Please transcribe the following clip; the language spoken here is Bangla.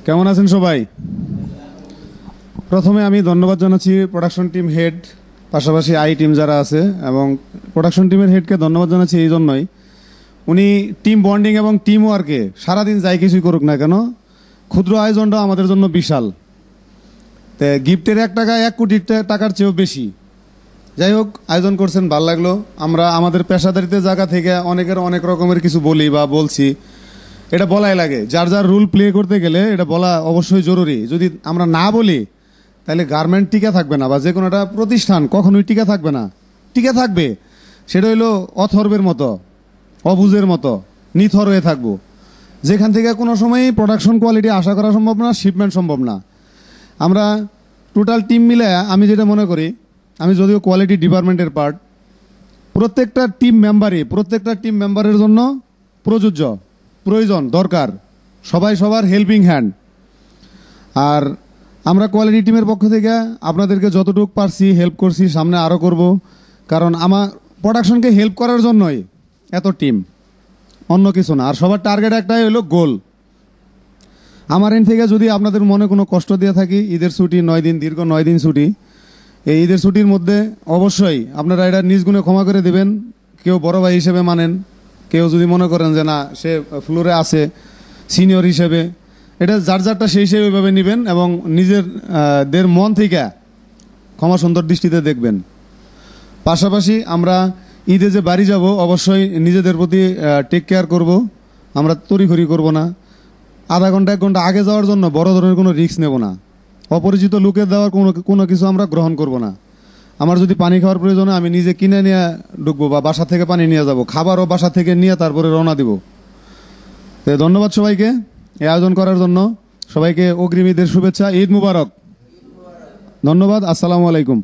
কেমন আছেন সবাই? প্রথমে আমি ধন্যবাদ জানাচ্ছি প্রোডাকশন টিম হেড, পাশাপাশি আই টিম যারা আছে, এবং প্রোডাকশন টিমের হেডকে ধন্যবাদ জানাচ্ছি এই জন্যই, উনি টিম বন্ডিং এবং টিম ওয়ার্কে সারাদিন যাই কিছুই করুক না কেন, ক্ষুদ্র আয়োজনটা আমাদের জন্য বিশাল। তো গিফটের 1 টাকা 1 কোটি টাকার চেয়েও বেশি। যাই হোক, আয়োজন করছেন, ভালো লাগলো। আমরা আমাদের পেশাদারিত্বের জায়গা থেকে অনেকের অনেক রকমের কিছু বলি বা বলছি, এটা বলাই লাগে। যার যার রুল প্লে করতে গেলে এটা বলা অবশ্যই জরুরি। যদি আমরা না বলি তাহলে গার্মেন্ট টিকে থাকবে না, বা যে কোনো একটা প্রতিষ্ঠান কখনোই টিকে থাকবে না। টিকে থাকবে সেটা হইলো অথর্বের মতো, অবুজের মতো নিথর হয়ে থাকবো, যেখান থেকে কোনো সময়ই প্রোডাকশন কোয়ালিটি আশা করা সম্ভব না, শিপমেন্ট সম্ভব না। আমরা টোটাল টিম মিলে আমি যেটা মনে করি, আমি যদিও কোয়ালিটি ডিপার্টমেন্টের পার্ট, প্রত্যেকটা টিম মেম্বারের জন্য প্রযোজ্য, প্রয়োজন, দরকার সবাই সবার হেল্পিং হ্যান্ড। আর আমরা কোয়ালিটি টিমের পক্ষ থেকে আপনাদেরকে যতটুকু পারছি হেল্প করছি, সামনে আরও করব। কারণ আমার প্রোডাকশনকে হেল্প করার জন্যই এত টিম, অন্য কিছু না। আর সবার টার্গেট একটাই হলো গোল। আমার এন্ড থেকে যদি আপনাদের মনে কোনো কষ্ট দিয়ে থাকি, ঈদের ছুটি 9 দিন, দীর্ঘ 9 দিন ছুটি, এই ঈদের ছুটির মধ্যে অবশ্যই আপনারা এটা নিজ গুণে ক্ষমা করে দেবেন। কেউ বড় ভাই হিসেবে মানেন, কেউ যদি মনে করেন যে না সে ফ্লোরে আছে সিনিয়র হিসেবে, এটা যার যারটা সেই হিসেবে ওইভাবে নেবেন, এবং নিজের দের মন থেকে ক্ষমা সুন্দর দৃষ্টিতে দেখবেন। পাশাপাশি আমরা ঈদে যে বাড়ি যাব, অবশ্যই নিজেদের প্রতি টেক কেয়ার করব। আমরা তড়িঘড়ি করব না। আধা ঘন্টা 1 ঘন্টা আগে যাওয়ার জন্য বড় ধরনের কোনো রিস্ক নেব না। অপরিচিত লোকের দেওয়ার কোনো কিছু আমরা গ্রহণ করব না। আমার যদি পানি খাওয়ার প্রয়োজন হয়, আমি নিজে কিনে নিয়ে ঢুকবো, বা বাসা থেকে পানি নিয়ে যাব, খাবারও বাসা থেকে নিয়ে তারপরে রওনা দিব। তো ধন্যবাদ সবাইকে এই আয়োজন করার জন্য। সবাইকে অগ্রিম ঈদের শুভেচ্ছা, ঈদ মুবারক। ধন্যবাদ, আসসালামু আলাইকুম।